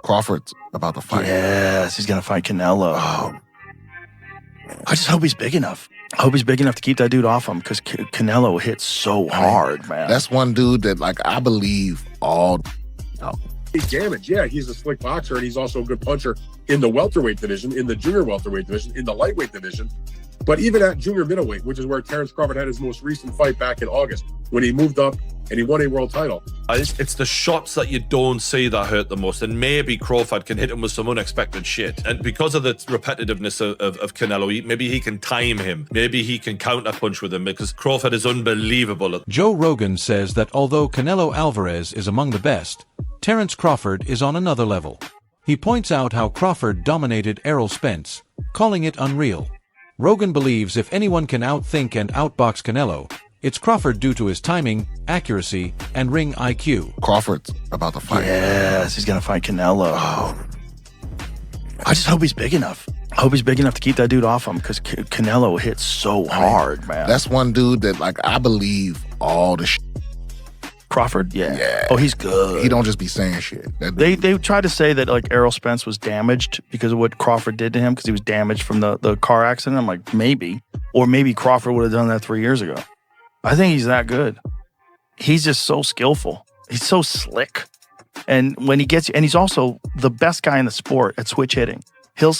Crawford's about to fight. Yes, he's going to fight Canelo. Oh, I just hope he's big enough. I hope he's big enough to keep that dude off him because Canelo hits so hard, man. that's one dude that, like, I believe all. He's damaged. Yeah, he's a slick boxer, and he's also a good puncher in the welterweight division, in the junior welterweight division, in the lightweight division. But even at junior middleweight, which is where Terence Crawford had his most recent fight back in August, when he moved up and he won a world title. It's the shots that you don't see that hurt the most, and maybe Crawford can hit him with some unexpected shit. And because of the repetitiveness of Canelo, maybe he can time him. Maybe he can counterpunch with him, because Crawford is unbelievable. Joe Rogan says that although Canelo Alvarez is among the best, Terence Crawford is on another level. He points out how Crawford dominated Errol Spence, calling it unreal. Rogan believes if anyone can outthink and outbox Canelo, it's Crawford due to his timing, accuracy, and ring IQ. Crawford's about to fight. Yes, he's going to fight Canelo. I just hope he's big enough. I hope he's big enough to keep that dude off him because Canelo hits so hard, man. That's one dude that, like, I believe all the shit. Crawford? Yeah. Oh, he's good. He don't just be saying shit. They tried to say that, like, Errol Spence was damaged because of what Crawford did to him because he was damaged from the car accident. I'm like, maybe. Or maybe Crawford would have done that 3 years ago. I think he's that good. He's just so skillful. He's so slick. And when he gets you, and he's also the best guy in the sport at switch hitting. He'll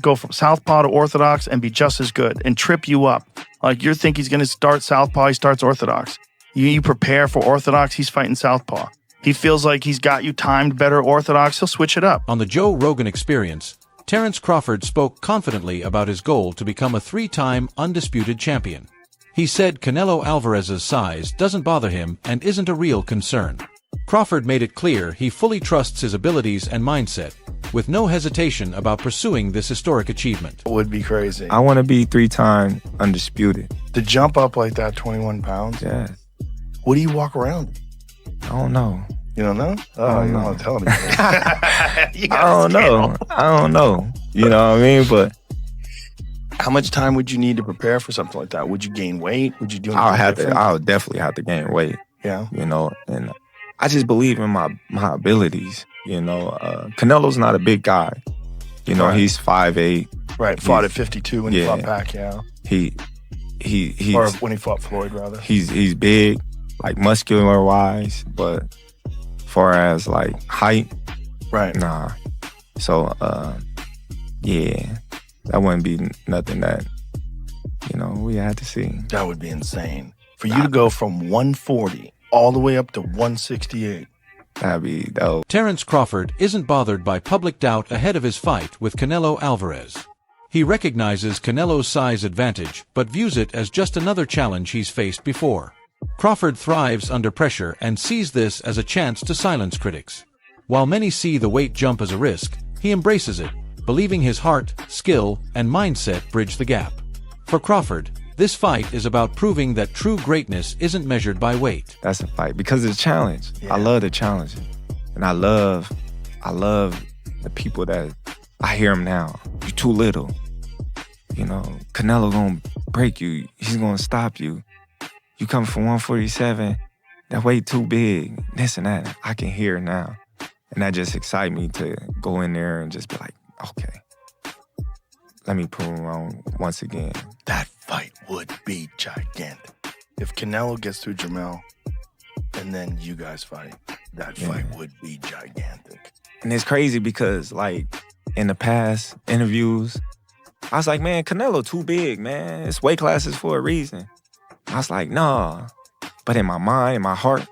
go from southpaw to orthodox and be just as good and trip you up. Like, you think he's going to start southpaw, he starts orthodox. You prepare for orthodox, he's fighting southpaw. He feels like he's got you timed better orthodox, he'll switch it up. On the Joe Rogan Experience, Terence Crawford spoke confidently about his goal to become a 3-time undisputed champion. He said Canelo Alvarez's size doesn't bother him and isn't a real concern. Crawford made it clear he fully trusts his abilities and mindset, with no hesitation about pursuing this historic achievement. It would be crazy. I want to be 3-time undisputed. To jump up like that, 21 pounds? Yeah. What do you walk around? I don't know. You don't know? Oh, you don't want to tell me. I don't know. I don't know. You know what I mean? But how much time would you need to prepare for something like that? Would you gain weight? Would you do anything different? I would definitely have to gain weight. Yeah. You know, and I just believe in my abilities. You know, Canelo's not a big guy. You know, Right. he's 5'8". Right. Fought at 52 when he fought Pacquiao. He's Or when he fought Floyd, rather. He's big, like muscular wise, but far as like height, Right. nah. So yeah, that wouldn't be nothing that, you know, we had to see. That would be insane. For you to go from 140 all the way up to 168. That'd be dope. Terence Crawford isn't bothered by public doubt ahead of his fight with Canelo Alvarez. He recognizes Canelo's size advantage, but views it as just another challenge he's faced before. Crawford thrives under pressure and sees this as a chance to silence critics. While many see the weight jump as a risk, he embraces it, believing his heart, skill, and mindset bridge the gap. For Crawford, this fight is about proving that true greatness isn't measured by weight. That's a fight because it's a challenge. Yeah. I love the challenge, and I love the people that I hear them now. You're too little. You know, Canelo gonna break you. He's gonna stop you. You come from 147, that weight too big. This and that. I can hear now, and that just excites me to go in there and just be like, okay, let me prove him wrong once again. That fight would be gigantic. If Canelo gets through Jamel and then you guys fight, that fight would be gigantic. And it's crazy because, like, in the past interviews, I was like, man, Canelo too big, man. It's weight classes for a reason. I was like, nah. But in my mind, in my heart,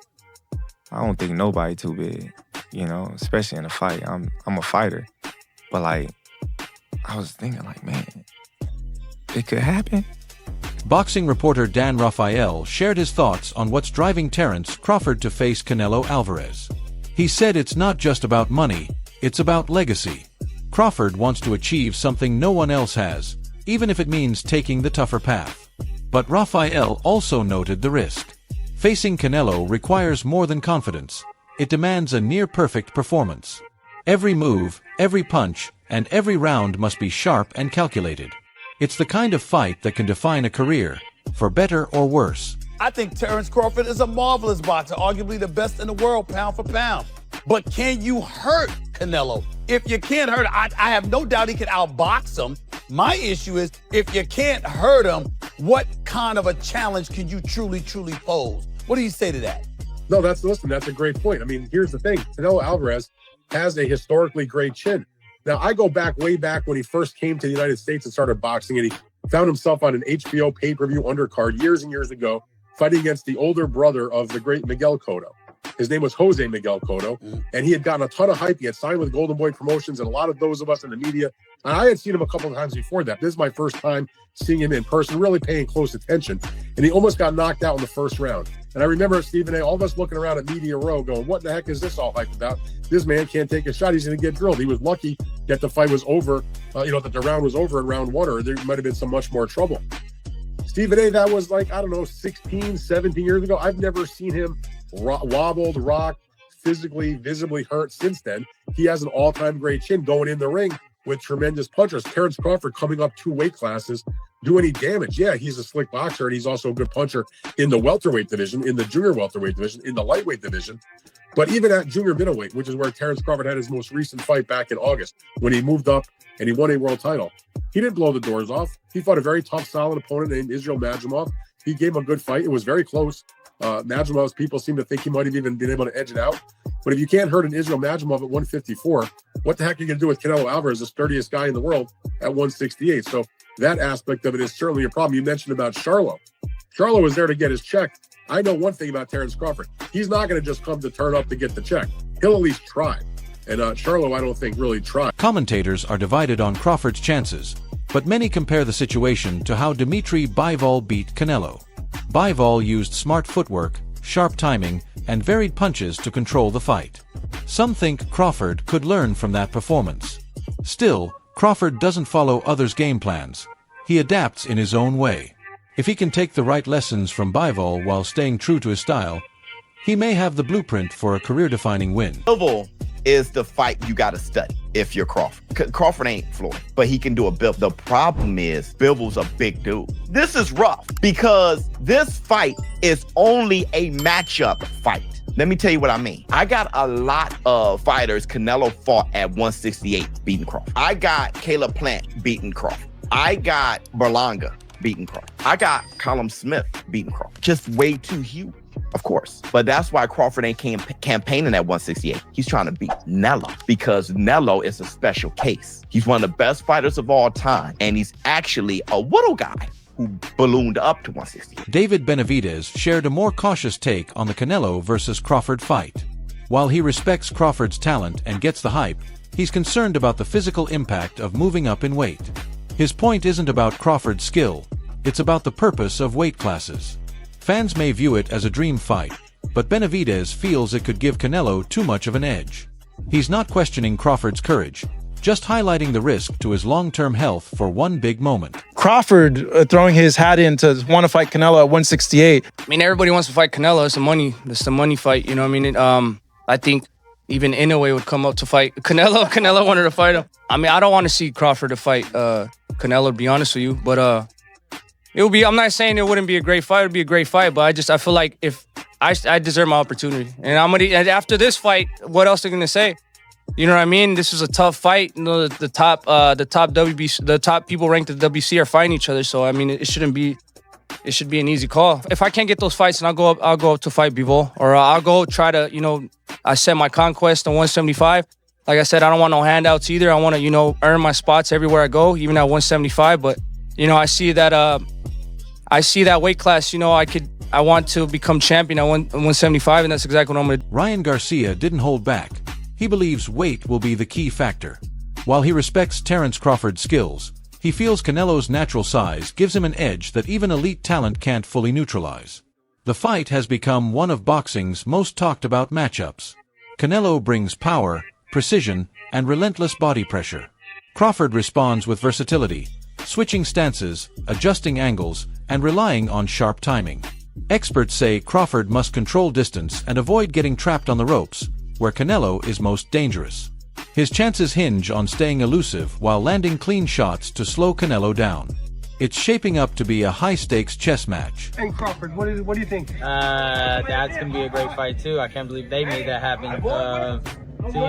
I don't think nobody too big, you know, especially in a fight. I'm a fighter. But, like, I was thinking, like, man, it could happen. Boxing reporter Dan Rafael shared his thoughts on what's driving Terence Crawford to face Canelo Alvarez. He said it's not just about money, it's about legacy. Crawford wants to achieve something no one else has, even if it means taking the tougher path. But Rafael also noted the risk. Facing Canelo requires more than confidence. It demands a near-perfect performance. Every move, every punch, and every round must be sharp and calculated. It's the kind of fight that can define a career, for better or worse. I think Terence Crawford is a marvelous boxer, arguably the best in the world, pound for pound. But can you hurt Canelo? If you can't hurt, I have no doubt he could outbox him. My issue is, if you can't hurt him, what kind of a challenge can you truly pose? What do you say to that? No, that's a great point. I mean, here's the thing. Canelo Alvarez has a historically great chin. Now, I go back way back when he first came to the United States and started boxing, and he found himself on an HBO pay-per-view undercard years and years ago, fighting against the older brother of the great Miguel Cotto. His name was Jose Miguel Cotto, and he had gotten a ton of hype. He had signed with Golden Boy Promotions, and a lot of those of us in the media, and I had seen him a couple of times before that. This is my first time seeing him in person, really paying close attention, and he almost got knocked out in the first round. And I remember Stephen A., all of us looking around at Media Row going, what the heck is this all hype about? This man can't take a shot. He's going to get drilled. He was lucky that the fight was over, that the round was over in round one, or there might have been some much more trouble. Stephen A., that was like, 16, 17 years ago. I've never seen him wobbled, rocked, physically, visibly hurt since then. He has an all-time great chin going in the ring with tremendous punchers. Terence Crawford coming up 2 weight classes, do any damage. Yeah, he's a slick boxer, and he's also a good puncher in the welterweight division, in the junior welterweight division, in the lightweight division. But even at junior middleweight, which is where Terence Crawford had his most recent fight back in August, when he moved up and he won a world title, he didn't blow the doors off. He fought a very tough, solid opponent named Israel Madrimov. He gave him a good fight. It was very close. Madrimov's people seem to think he might have even been able to edge it out. But if you can't hurt an Israel Madrimov at 154, what the heck are you going to do with Canelo Alvarez, the sturdiest guy in the world, at 168? So that aspect of it is certainly a problem. You mentioned about Charlo. Charlo was there to get his check. I know one thing about Terence Crawford. He's not going to just come to turn up to get the check. He'll at least try. And Charlo, I don't think, really tried. Commentators are divided on Crawford's chances, but many compare the situation to how Dimitri Bivol beat Canelo. Bivol used smart footwork, sharp timing, and varied punches to control the fight. Some think Crawford could learn from that performance. Still, Crawford doesn't follow others' game plans. He adapts in his own way. If he can take the right lessons from Bivol while staying true to his style, he may have the blueprint for a career-defining win. Bivol is the fight you got to study if you're Crawford. Crawford ain't Floyd, but he can do a Bivol. The problem is Bivol's a big dude. This is rough because this fight is only a matchup fight. Let me tell you what I mean. I got a lot of fighters Canelo fought at 168 beating Crawford. I got Caleb Plant beating Crawford. I got Berlanga beating Crawford. I got Callum Smith beating Crawford. Just way too huge. Of course. But that's why Crawford ain't campaigning at 168. He's trying to beat Canelo because Canelo is a special case. He's one of the best fighters of all time, and he's actually a little guy who ballooned up to 168. David Benavidez shared a more cautious take on the Canelo versus Crawford fight. While he respects Crawford's talent and gets the hype, he's concerned about the physical impact of moving up in weight. His point isn't about Crawford's skill, it's about the purpose of weight classes. Fans may view it as a dream fight, but Benavidez feels it could give Canelo too much of an edge. He's not questioning Crawford's courage, just highlighting the risk to his long-term health for one big moment. Crawford throwing his hat in to want to fight Canelo at 168. I mean, everybody wants to fight Canelo. It's the money fight, you know what I mean? I think even Inoue would come up to fight Canelo. Canelo wanted to fight him. I mean, I don't want to see Crawford to fight Canelo, to be honest with you, but it would be. I'm not saying it wouldn't be a great fight. It'd be a great fight, but I feel like if I deserve my opportunity, and after this fight, what else are they gonna say? You know what I mean? This is a tough fight. You know, the top WBC, the top people ranked at the WBC are fighting each other. So I mean, it should be an easy call. If I can't get those fights, then I'll go up to fight Bivol, or I'll go try to, I set my conquest on 175. Like I said, I don't want no handouts either. I want to, earn my spots everywhere I go, even at 175. But I see that weight class. I want to become champion at 175, and that's exactly what I'm going to do. Ryan Garcia didn't hold back. He believes weight will be the key factor. While he respects Terence Crawford's skills, he feels Canelo's natural size gives him an edge that even elite talent can't fully neutralize. The fight has become one of boxing's most talked about matchups. Canelo brings power, precision, and relentless body pressure. Crawford responds with versatility, switching stances, adjusting angles, and relying on sharp timing. Experts say Crawford must control distance and avoid getting trapped on the ropes, where Canelo is most dangerous. His chances hinge on staying elusive while landing clean shots to slow Canelo down. It's shaping up to be a high-stakes chess match. And Crawford, what do you think? That's gonna be a great fight too. I can't believe they made that happen.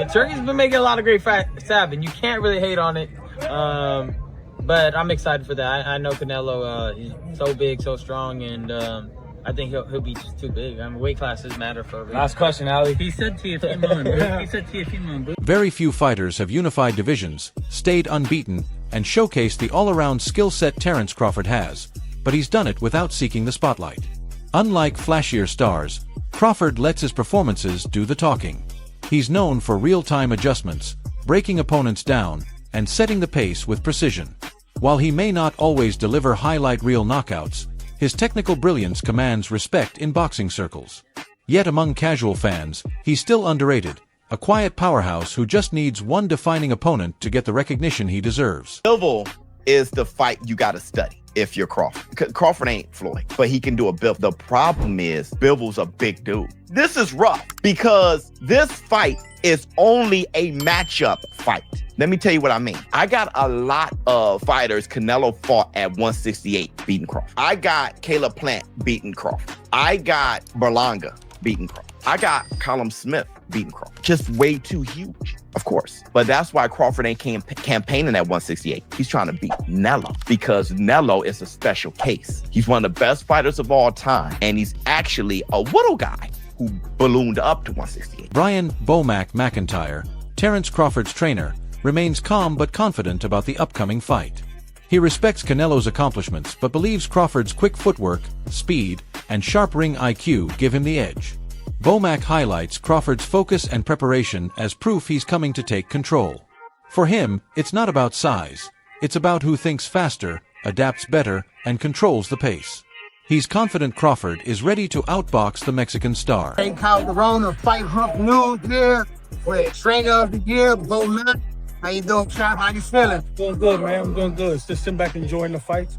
Turkey's been making a lot of great fights happen. You can't really hate on it. But I'm excited for that. I know Canelo, he's so big, so strong, and I think he'll be just too big. I mean, weight classes matter for a reason. Last question, Ali. He said TFC. Very few fighters have unified divisions, stayed unbeaten, and showcased the all-around skill set Terence Crawford has, but he's done it without seeking the spotlight. Unlike flashier stars, Crawford lets his performances do the talking. He's known for real-time adjustments, breaking opponents down, and setting the pace with precision. While he may not always deliver highlight reel knockouts, his technical brilliance commands respect in boxing circles. Yet among casual fans, he's still underrated, a quiet powerhouse who just needs one defining opponent to get the recognition he deserves. Bivol is the fight you got to study if you're Crawford. Crawford ain't Floyd, but he can do a Bivol. The problem is Bivol's a big dude. This is rough because this fight is only a matchup fight. Let me tell you what I mean. I got a lot of fighters Canelo fought at 168 beating Crawford. I got Caleb Plant beating Crawford. I got Berlanga beating Crawford. I got Callum Smith beating Crawford. Just way too huge, of course. But that's why Crawford ain't campaigning at 168. He's trying to beat Canelo because Canelo is a special case. He's one of the best fighters of all time, and he's actually a little guy who ballooned up to 168. Brian "Bomac" McIntyre, Terence Crawford's trainer, remains calm but confident about the upcoming fight. He respects Canelo's accomplishments but believes Crawford's quick footwork, speed, and sharp ring IQ give him the edge. Bomac highlights Crawford's focus and preparation as proof he's coming to take control. For him, it's not about size. It's about who thinks faster, adapts better, and controls the pace. He's confident Crawford is ready to outbox the Mexican star. Hey, Calderon, Fight Hump News here with Trainer of the Year, Bomac. How you doing, Chap? How you feeling? Doing good, man. I'm doing good. Just sitting back enjoying the fights.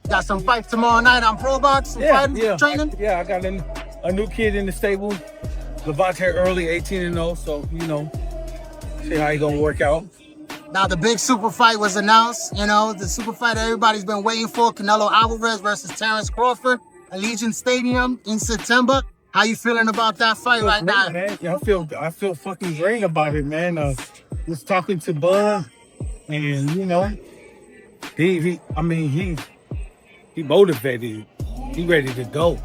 Got some fights tomorrow night on Pro Box? Training? I got a new kid in the stable. Levante early, 18-0, so, you know, see how he gonna work out. Now, the big super fight was announced. You know, the super fight everybody's been waiting for. Canelo Alvarez versus Terence Crawford, Allegiant Stadium in September. How you feeling about that fight right now? Man. Yeah, I feel fucking great about it, man. Just talking to Bud, and you know, he motivated. He ready to go.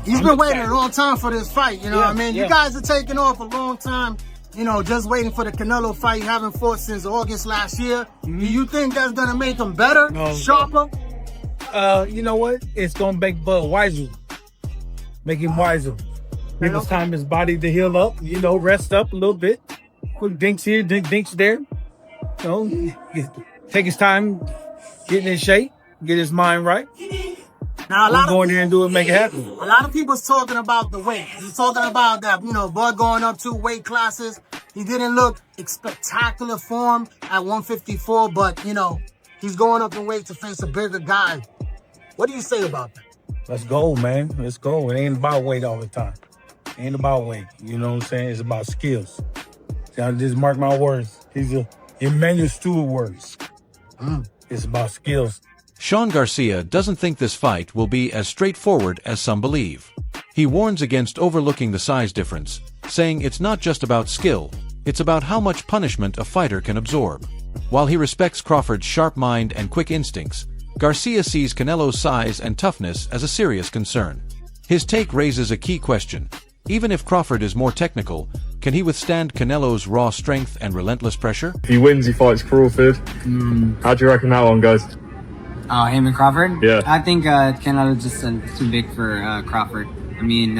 He's been waiting a long time for this fight. You know what I mean? You guys are taking off a long time. You know, just waiting for the Canelo fight. You haven't fought since August last year. Do you think that's gonna make him better, sharper? You know what? It's gonna make Bud wiser. Make him wiser. Give his time, his body to heal up. You know, rest up a little bit. Quick dinks here, dinks there. You know, take his time, get in shape, get his mind right. Now, we'll go in there and do it, make it happen. A lot of people's talking about the weight. He's talking about that, you know, Bud going up 2 weight classes. He didn't look in spectacular form at 154, but, you know, he's going up in weight to face a bigger guy. What do you say about that? Let's go, man. Let's go. It ain't about weight all the time. It ain't about weight. You know what I'm saying? It's about skills. See, I just mark my words. He's a Emmanuel Stewart words. It's about skills. Sean Garcia doesn't think this fight will be as straightforward as some believe. He warns against overlooking the size difference, saying it's not just about skill, it's about how much punishment a fighter can absorb. While he respects Crawford's sharp mind and quick instincts, Garcia sees Canelo's size and toughness as a serious concern. His take raises a key question. Even if Crawford is more technical, can he withstand Canelo's raw strength and relentless pressure? If he wins, he fights Crawford. How do you reckon that one goes? Oh, him and Crawford? Yeah. I think Canelo's just too big for Crawford. I mean,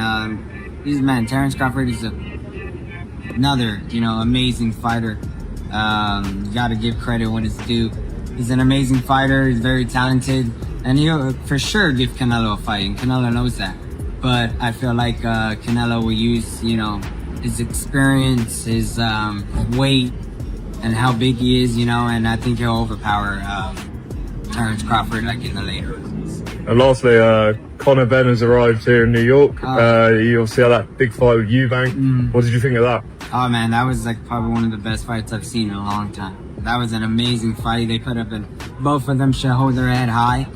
Terence Crawford is another, amazing fighter. You gotta give credit when it's due. He's an amazing fighter, he's very talented, and he'll for sure give Canelo a fight, and Canelo knows that. But I feel like Canelo will use, his experience, his weight, and how big he is, and I think he'll overpower Terence Crawford like in the later rounds. And lastly, Conor Benn has arrived here in New York. You obviously had that big fight with Eubank. What did you think of that? Oh man, that was like probably one of the best fights I've seen in a long time. That was an amazing fight. They put up both of them should hold their head high.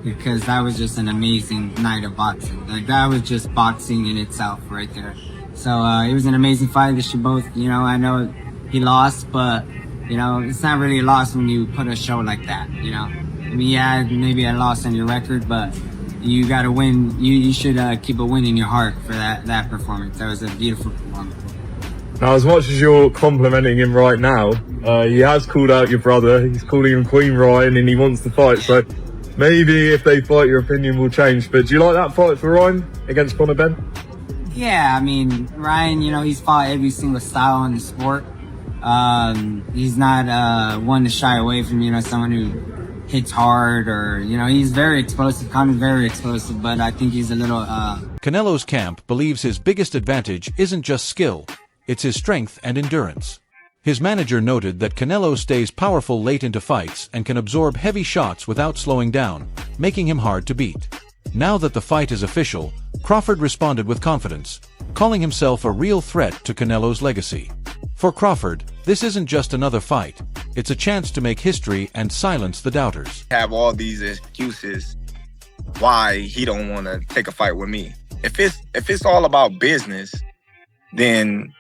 Because that was just an amazing night of boxing. Like, that was just boxing in itself right there. So, it was an amazing fight. They should both, you know, I know he lost, but, you know, it's not really a loss when you put a show like that, you know. I mean, yeah, maybe I lost on your record, but you got to win. You should keep a win in your heart for that performance. That was a beautiful performance. Now, as much as you're complimenting him right now, he has called out your brother. He's calling him Queen Ryan, and he wants to fight. So maybe if they fight, your opinion will change. But do you like that fight for Ryan against Conor Ben? Yeah, I mean, Ryan, you know, he's fought every single style in the sport. He's not one to shy away from, you know, someone who hits hard or, you know, he's very explosive. Conor's very explosive, but I think he's a little... Canelo's camp believes his biggest advantage isn't just skill, it's his strength and endurance. His manager noted that Canelo stays powerful late into fights and can absorb heavy shots without slowing down, making him hard to beat. Now that the fight is official, Crawford responded with confidence, calling himself a real threat to Canelo's legacy. For Crawford, this isn't just another fight, it's a chance to make history and silence the doubters. Have all these excuses why he don't want to take a fight with me. If it's all about business, then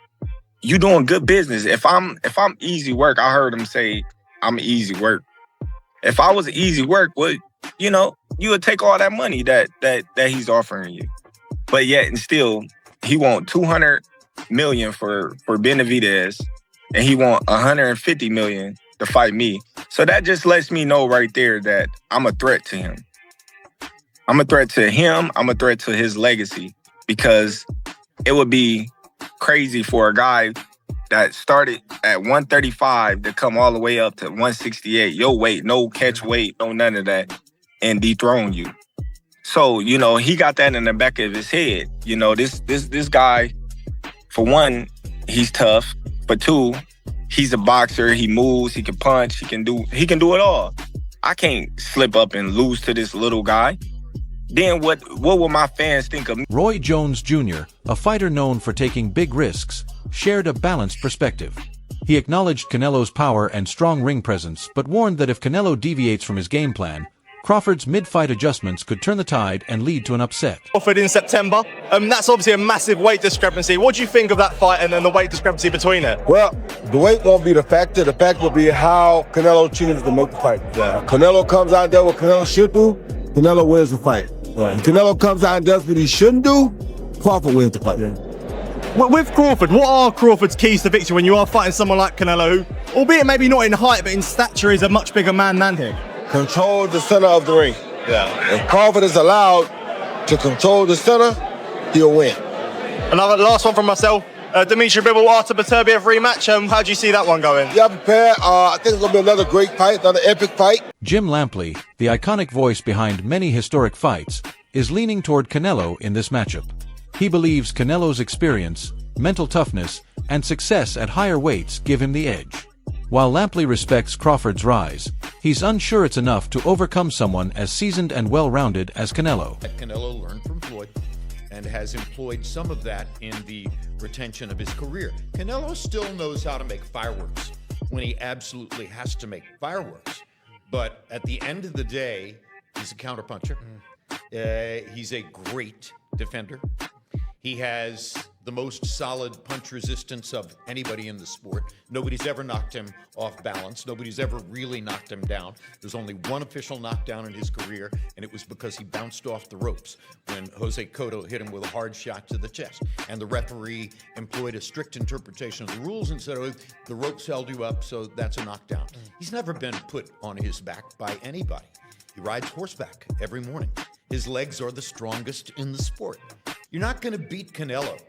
you doing good business. If I'm easy work, I heard him say I'm easy work. If I was easy work, well, you know, you would take all that money that he's offering you. But yet and still, he want $200 million for Benavidez, and he want $150 million to fight me. So that just lets me know right there that I'm a threat to him. I'm a threat to him. I'm a threat to his legacy, because it would be crazy for a guy that started at 135 to come all the way up to 168, your weight, no catch weight, no none of that, and dethrone you. So, you know, he got that in the back of his head. You know, this guy, for one, he's tough. For two, he's a boxer. He moves, he can punch, he can do it all. I can't slip up and lose to this little guy. Then what will my fans think of me? Roy Jones Jr., a fighter known for taking big risks, shared a balanced perspective. He acknowledged Canelo's power and strong ring presence, but warned that if Canelo deviates from his game plan, Crawford's mid-fight adjustments could turn the tide and lead to an upset. Crawford in September. That's obviously a massive weight discrepancy. What do you think of that fight and then the weight discrepancy between it? Well, the weight won't be the factor. The factor will be how Canelo chooses to make the fight. Yeah. Canelo comes out there what Canelo should do, Canelo wins the fight. Right. If Canelo comes out and does what he shouldn't do, Crawford wins the fight. Yeah. Well, with Crawford, what are Crawford's keys to victory when you are fighting someone like Canelo, who, albeit maybe not in height, but in stature, is a much bigger man than him? Control the center of the ring. Yeah. If Crawford is allowed to control the center, he'll win. Another last one from myself. Dimitri Bivol, Artur Beterbiev rematch. How do you see that one going? Yeah, prepared. I think it's going to be another great fight, another epic fight. Jim Lampley, the iconic voice behind many historic fights, is leaning toward Canelo in this matchup. He believes Canelo's experience, mental toughness, and success at higher weights give him the edge. While Lampley respects Crawford's rise, he's unsure it's enough to overcome someone as seasoned and well-rounded as Canelo. Canelo learned from Floyd and has employed some of that in the retention of his career. Canelo still knows how to make fireworks when he absolutely has to make fireworks. But at the end of the day, he's a counterpuncher. He's a great defender. He has the most solid punch resistance of anybody in the sport. Nobody's ever knocked him off balance. Nobody's ever really knocked him down. There's only one official knockdown in his career, and it was because he bounced off the ropes when Jose Cotto hit him with a hard shot to the chest. And the referee employed a strict interpretation of the rules and said, oh, the ropes held you up, so that's a knockdown. He's never been put on his back by anybody. He rides horseback every morning. His legs are the strongest in the sport. You're not going to beat Canelo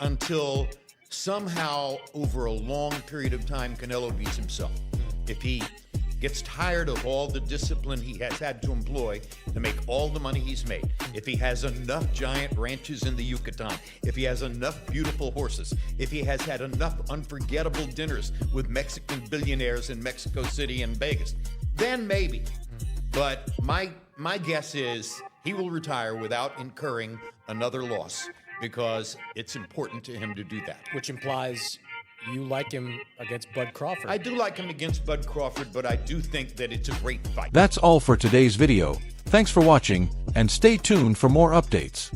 until somehow over a long period of time Canelo beats himself. If he gets tired of all the discipline he has had to employ to make all the money he's made, if he has enough giant ranches in the Yucatan, if he has enough beautiful horses, if he has had enough unforgettable dinners with Mexican billionaires in Mexico City and Vegas, then maybe. But my guess is he will retire without incurring another loss because it's important to him to do that. Which implies you like him against Bud Crawford. I do like him against Bud Crawford, but I do think that it's a great fight. That's all for today's video. Thanks for watching, and stay tuned for more updates.